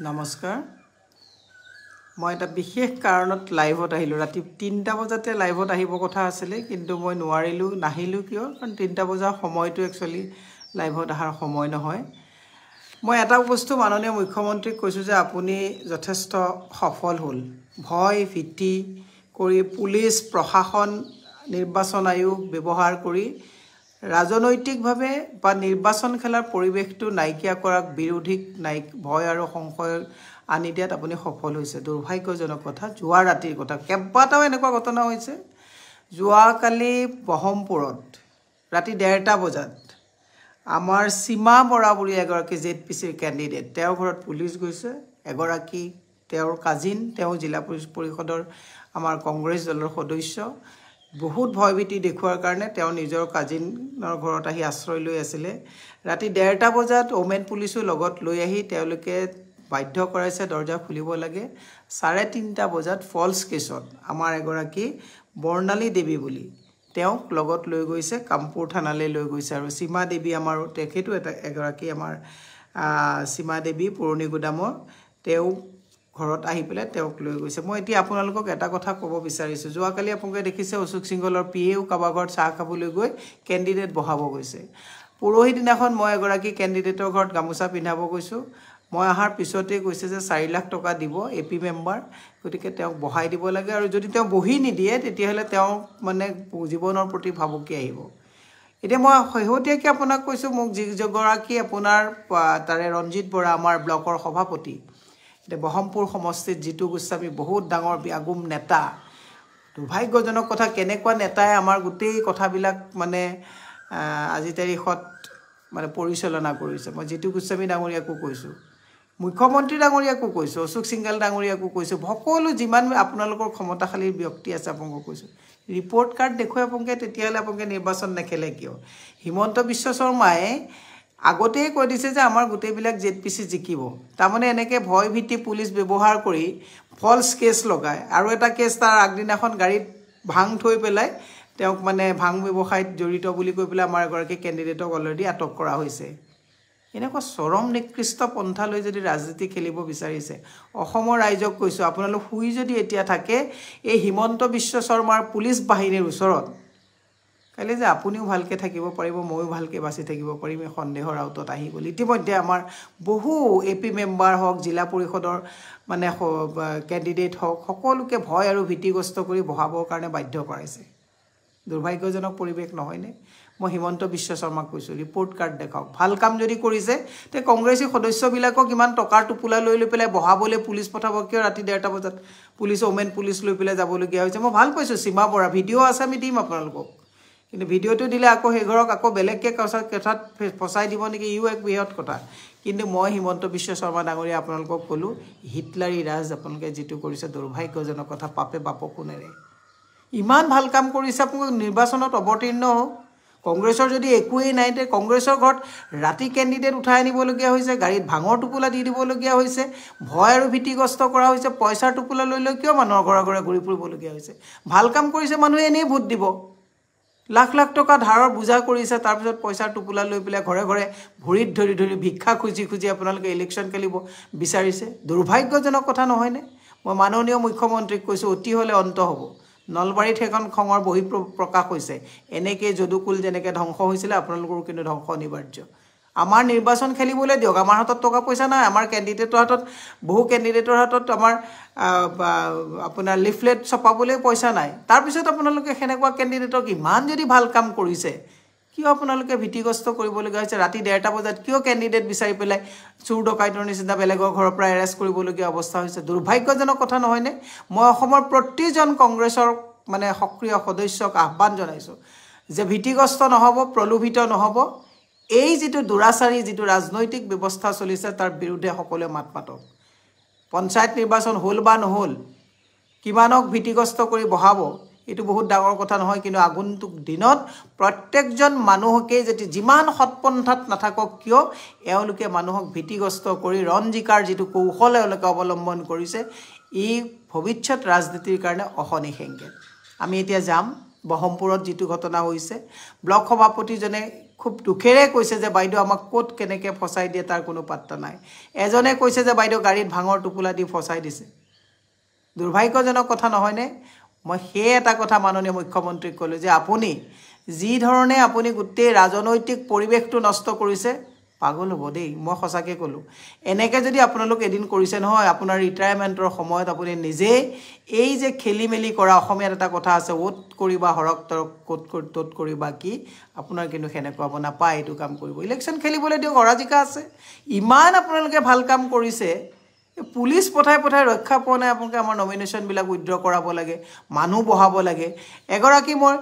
নমস্কাৰ মই এটা বিশেষ কাৰণত লাইভত আহিলোঁ ৰাতি ৩টা বজাতে লাইভত আহিব কথা আছিলে কিন্তু মই নোৱাৰিলোঁ নাহিলোঁ কিয় কাৰণ ৩টা বজাৰ সময়টো একচুয়ালি লাইভত আহাৰ সময় নহয় মই এটা বস্তু মাননীয় মুখ্যমন্ত্ৰীক কৈছোঁ যে আপুনি যথেষ্ট সফল হ'ল ভয় ভীতি কৰি পুলিশ প্ৰশাসন নিৰ্বাচন আয়োগ ব্যৱহাৰ কৰি ৰাজনৈতিকভাৱে বা নিৰ্বাচন খেলাৰ পৰিৱেশটো নাইকিয়া কৰাক বিৰোধীক ভয় আৰু সংশয় আনি দিয়াত আপুনি সফল হৈছে দুৰ্ভাগ্যজনক কথা যোৱা ৰাতিৰ কথা কেইবাটাও এনেকুৱা ঘটনা হৈছে যোৱাকালি বহমপুৰত ৰাতি 1:30টা বজাত আমাৰ সীমা বৰা বুলি এগৰাকী জেডপিচিৰ কেণ্ডিডেট তেওঁৰ ঘৰত পুলিশ গৈছে এগৰাকী তেওঁৰ কাজিন তেওঁ জিলা পৰিষদৰ আমাৰ কংগ্ৰেছ দলৰ সদস্য বহুত ভয়ভীতি দেখুৱাৰ কাৰণে তেওঁ নিজৰ কাজিনৰ ঘৰত আহি আশ্ৰয় লৈ আছিল ৰাতি 1:30টা বজাত ওমেন পুলিশো লগত লৈ আহি তেওঁলোকে বাধ্য কৰাইছে দৰ্জা খুলিব লাগে 3:30টা বজাত ফলছ কেছত আমাৰ এগৰাকী বৰ্ণালী দেৱী বুলি তেওঁক লগত লৈ গৈছে কামপুৰ থানালৈ লৈ গৈছে আৰু সীমা দেৱী আমাৰ তেখেতো এগৰাকী আমাৰ সীমা দেৱী পুৰণি গুদামৰ তেওঁ ঘৰত আহি পেলে তেওঁক লৈ গৈছে মই এতিয়া আপোনালোকক এটা কথা ক'ব বিচাৰিছোঁ যোৱাকালি আপোনালোকে দেখিছে অশোক সিংহলৰ পিএও কাবা ঘৰত চাহ খাবলৈ গৈ কেণ্ডিডেট বহাব গৈছে পৰহি দিনাখন মই এগৰাকী কেণ্ডিডেটৰ ঘৰত গামোচা পিন্ধাব গৈছোঁ মই আহাৰ পিছতে কৈছে যে 4 লাখ টকা দিব এপি মেম্বাৰ গতিকে তেওঁক বহাই দিব লাগে আৰু যদি তেওঁ বহি নিদিয়ে তেতিয়াহ'লে তেওঁ মানে জীৱনৰ প্ৰতি ভাবুকি আহিব এতিয়া মই শেহতীয়াকৈ আপোনাক কৈছোঁ মোক যিগৰাকী আপোনাৰ তাৰে ৰঞ্জিত বৰা আমাৰ ব্লকৰ সভাপতি এতিয়া বহমপুৰ সমষ্টিত জিতু গোস্বামী বহুত ডাঙৰ বিয়াগুম নেতা দুৰ্ভাগ্যজনক কথা কেনেকুৱা নেতাই আমাৰ গোটেই কথাবিলাক মানে আজি তাৰিখত মানে পৰিচালনা কৰিছে মই জিতু গোস্বামী ডাঙৰীয়াকো কৈছোঁ মুখ্যমন্ত্ৰী ডাঙৰীয়াকো কৈছোঁ অশোক সিংহল ডাঙৰীয়াকো কৈছোঁ সকলো যিমান আপোনালোকৰ ক্ষমতাশালী ব্যক্তি আছে আপোনাক কৈছোঁ ৰিপৰ্ট কাৰ্ড দেখুৱাই আপোনালোকে তেতিয়াহ'লে আপোনালোকে নিৰ্বাচন নেখেলে কিয় হিমন্ত বিশ্ব শৰ্মাই আগতেই কৈ দিছে যে আমাৰ গোটেইবিলাক জেডপিচি জিকিব তাৰমানে এনেকৈ ভয় ভীতি পুলিশ ব্যৱহাৰ কৰি ফলছ কেছ লগায় আৰু এটা কেছ তাৰ আগদিনাখন গাড়ীত ভাং থৈ পেলাই তেওঁক মানে ভাং ব্যৱসায়ত জড়িত বুলি কৈ পেলাই আমাৰ এগৰাকী কেণ্ডিডেটক অলৰেডি আটক কৰা হৈছে এনেকুৱা চৰম নিকৃষ্ট পন্থালৈ যদি ৰাজনীতি খেলিব বিচাৰিছে অসমৰ ৰাইজক কৈছোঁ আপোনালোক শুই যদি এতিয়া থাকে এই হিমন্ত বিশ্ব শৰ্মাৰ পুলিশ বাহিনীৰ ওচৰত কালি যে আপুনিও ভালকৈ থাকিব পাৰিব ময়ো ভালকৈ বাচি থাকিব পাৰিম এই সন্দেহৰ আউটত আহি গ'ল ইতিমধ্যে আমাৰ বহু এপি মেম্বাৰ হওক জিলা পৰিষদৰ মানে কেণ্ডিডেট হওক সকলোকে ভয় আৰু ভীতিগ্ৰস্ত কৰি বহাবৰ কাৰণে বাধ্য কৰাইছে দুৰ্ভাগ্যজনক পৰিৱেশ নহয়নে মই হিমন্ত বিশ্ব শৰ্মাক কৈছোঁ ৰিপৰ্ট কাৰ্ড দেখাওক ভাল কাম যদি কৰিছে তে কংগ্ৰেছী সদস্যবিলাকক ইমান টকাৰ টোপোলা লৈ পেলাই বহাবলৈ পুলিচ পঠাব কিয় ৰাতি 1:30টা বজাত পুলিচ ওমেন পুলিচ লৈ পেলাই যাবলগীয়া হৈছে মই ভাল পাইছোঁ সীমা বৰা ভিডিঅ' আছে আমি দিম আপোনালোকক কিন্তু ভিডিঅ'টো দিলে আকৌ সেই ঘৰক আকৌ বেলেগকৈ কথাত ফচাই দিব নেকি ইও এক বৃহৎ কথা কিন্তু মই হিমন্ত বিশ্ব শৰ্মা ডাঙৰীয়া আপোনালোকক ক'লোঁ হিটলাৰী ৰাজ আপোনালোকে যিটো কৰিছে দুৰ্ভাগ্যজনক কথা পাপে বাপকো নেৰে ইমান ভাল কাম কৰিছে আপোনালোক নিৰ্বাচনত অৱতীৰ্ণ হওক কংগ্ৰেছৰ যদি একোৱেই নাই তে কংগ্ৰেছৰ ঘৰত ৰাতি কেণ্ডিডেট উঠাই আনিবলগীয়া হৈছে গাড়ীত ভাঙৰ টোপোলা দি দিবলগীয়া হৈছে ভয় আৰু ভীতিগ্ৰস্ত কৰা হৈছে পইচাৰ টোপোলা লৈ কিয় মানুহৰ ঘৰে ঘৰে ঘূৰি ফুৰিবলগীয়া হৈছে ভাল কাম কৰিছে মানুহে এনেই ভোট দিব লাখ লাখ টকা ধাৰৰ বোজা কৰিছে তাৰপিছত পইচাৰ টোপোলা লৈ পেলাই ঘৰে ঘৰে ভৰিত ধৰি ধৰি ভিক্ষা খুজি খুজি আপোনালোকে ইলেকশ্যন খেলিব বিচাৰিছে দুৰ্ভাগ্যজনক কথা নহয়নে মই মাননীয় মুখ্যমন্ত্ৰীক কৈছোঁ অতি হ'লে অন্ত হ'ব নলবাৰীত সেইখন খঙৰ বহি প্ৰকাশ হৈছে এনেকৈ যদুকুল যেনেকৈ ধ্বংস হৈছিলে আপোনালোকৰো কিন্তু ধ্বংস অনিবাৰ্য আমাৰ নিৰ্বাচন খেলিবলৈ দিয়ক আমাৰ হাতত টকা পইচা নাই আমাৰ কেণ্ডিডেটৰ হাতত বহু কেণ্ডিডেটৰ হাতত আমাৰ আপোনাৰ লিফলেট ছপাবলৈ পইচা নাই তাৰপিছত আপোনালোকে সেনেকুৱা কেণ্ডিডেটক ইমান যদি ভাল কাম কৰিছে কিয় আপোনালোকে ভীতিগ্ৰস্ত কৰিবলগীয়া হৈছে ৰাতি 1:30টা বজাত কিয় কেণ্ডিডেট বিচাৰি পেলাই চুৰ ডকাইতৰ নিচিনা বেলেগৰ ঘৰৰ পৰা এৰেষ্ট কৰিবলগীয়া অৱস্থা হৈছে দুৰ্ভাগ্যজনক কথা নহয়নে মই অসমৰ প্ৰতিজন কংগ্ৰেছৰ মানে সক্ৰিয় সদস্যক আহ্বান জনাইছোঁ যে ভীতিগ্ৰস্ত নহ'ব প্ৰলোভিত নহ'ব এই যিটো দুৰাচাৰী যিটো ৰাজনৈতিক ব্যৱস্থা চলিছে তাৰ বিৰুদ্ধে সকলোৱে মাত মাতক পঞ্চায়ত নিৰ্বাচন হ'ল বা নহ'ল কিমানক ভীতিগ্ৰস্ত কৰি বহাব এইটো বহুত ডাঙৰ কথা নহয় কিন্তু আগন্তুক দিনত প্ৰত্যেকজন মানুহকে যদি যিমান সৎপন্থাত নাথাকক কিয় এওঁলোকে মানুহক ভীতিগ্ৰস্ত কৰি ৰঞ্জিকাৰ যিটো কৌশল এওঁলোকে অৱলম্বন কৰিছে ই ভৱিষ্যত ৰাজনীতিৰ কাৰণে অশনি সংকেত আমি এতিয়া যাম বহমপুৰত যিটো ঘটনা হৈছে ব্লক সভাপতিজনে খুব দুখেৰে কৈছে যে বাইদেউ আমাক ক'ত কেনেকৈ ফচাই দিয়ে তাৰ কোনো পাত্তা নাই এজনে কৈছে যে বাইদেউ গাড়ীত ভাঙৰ টোপোলা দি ফচাই দিছে দুৰ্ভাগ্যজনক কথা নহয়নে মই সেই এটা কথা মাননীয় মুখ্যমন্ত্ৰীক ক'লোঁ যে আপুনি যি ধৰণে আপুনি গোটেই ৰাজনৈতিক পৰিৱেশটো নষ্ট কৰিছে পাগল হ'ব দেই মই সঁচাকৈ ক'লোঁ এনেকৈ যদি আপোনালোক এদিন কৰিছে নহয় আপোনাৰ ৰিটায়াৰমেণ্টৰ সময়ত আপুনি নিজেই এই যে খেলি মেলি কৰা অসমীয়াত এটা কথা আছে অ'ত কৰিবা হৰক তৰক ক'ত ত'ত কৰিবা কি আপোনাৰ কিন্তু সেনেকুৱা হ'ব নাপায় এইটো কাম কৰিব ইলেকশ্যন খেলিবলৈ দিয়ক অৰাজিকা আছে ইমান আপোনালোকে ভাল কাম কৰিছে পুলিচ পঠাই ৰক্ষা পোৱা নাই আপোনালোকে আমাৰ নমিনেশ্যনবিলাক উইথড্ৰ কৰাব লাগে মানুহ বহাব লাগে এগৰাকী মই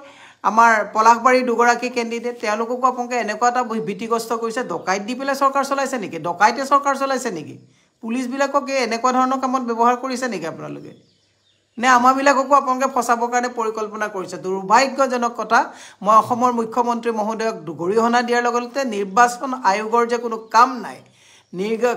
আমাৰ পলাশবাৰীৰ দুগৰাকী কেণ্ডিডেট তেওঁলোককো আপোনালোকে এনেকুৱা এটা ভীতিগ্ৰস্ত কৰিছে ডকাইত দি পেলাই চৰকাৰ চলাইছে নেকি ডকাইতে চৰকাৰ চলাইছে নেকি পুলিচবিলাকক এনেকুৱা ধৰণৰ কামত ব্যৱহাৰ কৰিছে নেকি আপোনালোকে নে আমাৰবিলাককো আপোনালোকে ফচাবৰ কাৰণে পৰিকল্পনা কৰিছে দুৰ্ভাগ্যজনক কথা মই অসমৰ মুখ্যমন্ত্ৰী মহোদয়ক গৰিহণা দিয়াৰ লগতে নিৰ্বাচন আয়োগৰ যে কোনো কাম নাই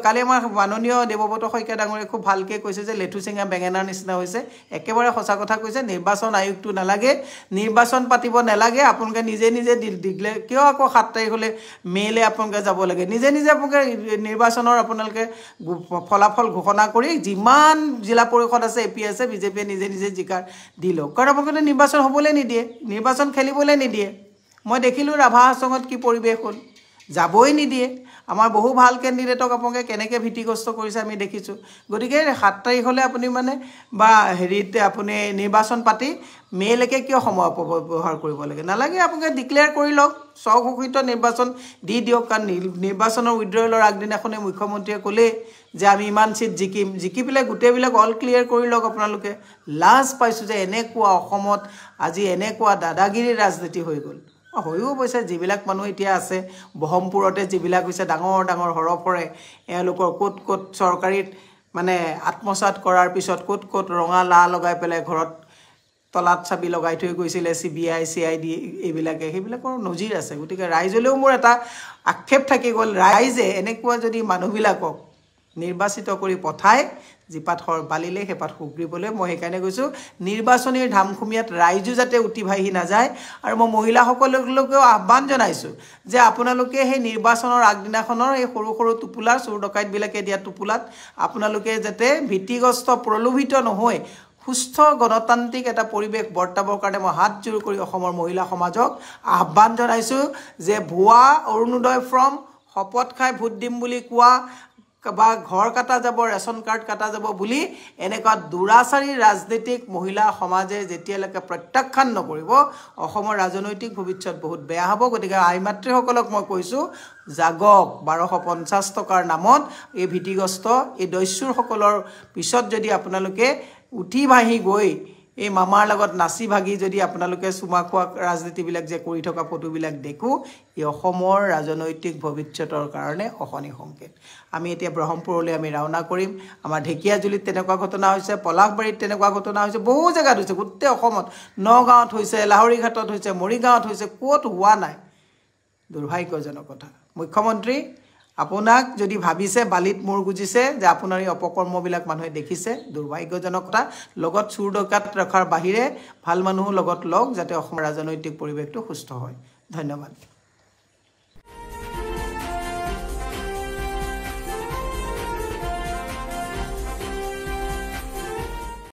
কালি আমাৰ মাননীয় দেৱব্ৰত শইকীয়া ডাঙৰীয়ে খুব ভালকৈ কৈছে যে লেঠু চিঙা বেঙেনাৰ নিচিনা হৈছে একেবাৰে সঁচা কথা কৈছে নিৰ্বাচন আয়োগটো নালাগে নিৰ্বাচন পাতিব নালাগে আপোনালোকে নিজে নিজে দিলে কিয় আকৌ 7 তাৰিখ হ'লে মেইলে আপোনালোকে যাব লাগে নিজে নিজে আপোনালোকে নিৰ্বাচনৰ আপোনালোকে ফলাফল ঘোষণা কৰি যিমান জিলা পৰিষদ আছে APS বিজেপিয়ে নিজে নিজে জিকাৰ দি লওক কাৰণ আপোনালোকে নিৰ্বাচন হ'বলৈ নিদিয়ে নিৰ্বাচন খেলিবলৈ নিদিয়ে মই দেখিলোঁ ৰাভা হাছঙত কি পৰিৱেশ হ'ল যাবই নিদিয়ে আমাৰ বহু ভাল কেণ্ডিডেটক আপোনালোকে কেনেকৈ ভীতিগ্ৰস্ত কৰিছে আমি দেখিছোঁ গতিকে 7 তাৰিখ হ'লে আপুনি মানে বা হেৰিতে আপুনি নিৰ্বাচন পাতি মেইলৈকে কিয় সময় অপব্যৱহাৰ কৰিব লাগে নালাগে আপোনালোকে ডিক্লেয়াৰ কৰি লওক স্বঘোষিত নিৰ্বাচন দি দিয়ক কাৰণ নিৰ্বাচনৰ উইথড্ৰলৰ আগদিনাখনে মুখ্যমন্ত্ৰীয়ে ক'লে যে আমি ইমান চিট জিকি পেলাই গোটেইবিলাক অল ক্লিয়াৰ কৰি লওক আপোনালোকে লাজ পাইছোঁ যে এনেকুৱা অসমত আজি এনেকুৱা দাদাগিৰি ৰাজনীতি হৈ গ'ল হয়ও অৱশ্যে যিবিলাক মানুহ এতিয়া আছে বহমপুৰতে যিবিলাক হৈছে ডাঙৰ ডাঙৰ হৰফৰে এওঁলোকৰ ক'ত চৰকাৰীত মানে আত্মসাত কৰাৰ পিছত ক'ত ৰঙা লা লগাই পেলাই ঘৰত তলাত চাবি লগাই থৈ গৈছিলে CBI CID এইবিলাকে সেইবিলাকৰ নজিৰ আছে গতিকে ৰাইজলৈও মোৰ এটা আক্ষেপ থাকি গ'ল ৰাইজে এনেকুৱা যদি মানুহবিলাকক নিৰ্বাচিত কৰি পঠায় যিপাত বালিলে হেপাত সুগ্ৰীবলৈ মই সেইকাৰণে কৈছোঁ নিৰ্বাচনীৰ ধামখুমীয়াত ৰাইজো যাতে উঠি ভাহি নাযায় আৰু মই মহিলাসকলকলৈকেও আহ্বান জনাইছোঁ যে আপোনালোকে সেই নিৰ্বাচনৰ আগদিনাখনৰ এই সৰু সৰু টোপোলা চোৰ ডকাইতবিলাকে দিয়া টোপোলাত আপোনালোকে যাতে ভীতিগ্ৰস্ত প্ৰলোভিত নহয় সুস্থ গণতান্ত্ৰিক এটা পৰিৱেশ বৰ্তাবৰ কাৰণে মই হাত জোৰ কৰি অসমৰ মহিলা সমাজক আহ্বান জনাইছোঁ যে ভুৱা অৰুণোদয় ফৰ্ম শপত খাই ভোট দিম বুলি কোৱা বা ঘৰ কাটা যাব ৰেচন কাৰ্ড কাটা যাব বুলি এনেকুৱা দুৰাচাৰী ৰাজনীতিক মহিলা সমাজে যেতিয়ালৈকে প্ৰত্যাখ্যান নকৰিব অসমৰ ৰাজনৈতিক ভৱিষ্যত বহুত বেয়া হ'ব গতিকে আইমাতৃসকলক মই কৈছোঁ জাগক 1250 টকাৰ নামত এই ভীতিগ্ৰস্ত এই দস্যুৰসকলৰ পিছত যদি আপোনালোকে উঠি ভাহি গৈ এই মামাৰ লগত নাচি ভাগি যদি আপোনালোকে চুমা খোৱা ৰাজনীতিবিলাক যে কৰি থকা ফটোবিলাক দেখোঁ এই অসমৰ ৰাজনৈতিক ভৱিষ্যতৰ কাৰণে অশনি সংকেত আমি এতিয়া ব্ৰহ্মপুৰলৈ আমি ৰাওনা কৰিম আমাৰ ঢেকীয়াজুলিত তেনেকুৱা ঘটনা হৈছে পলাশবাৰীত তেনেকুৱা ঘটনা হৈছে বহু জেগাত হৈছে গোটেই অসমত নগাঁৱত হৈছে লাহৰীঘাটত হৈছে মৰিগাঁৱত হৈছে ক'ত হোৱা নাই দুৰ্ভাগ্যজনক কথা মুখ্যমন্ত্ৰী আপোনাক যদি ভাবিছে বালিত মূৰ গুজিছে যে আপোনাৰ এই অপকৰ্মবিলাক মানুহে দেখিছে দুৰ্ভাগ্যজনক কথা লগত চুৰ ডকাত ৰখাৰ বাহিৰে ভাল মানুহো লগত লওক যাতে অসমৰ ৰাজনৈতিক পৰিৱেশটো সুস্থ হয় ধন্যবাদ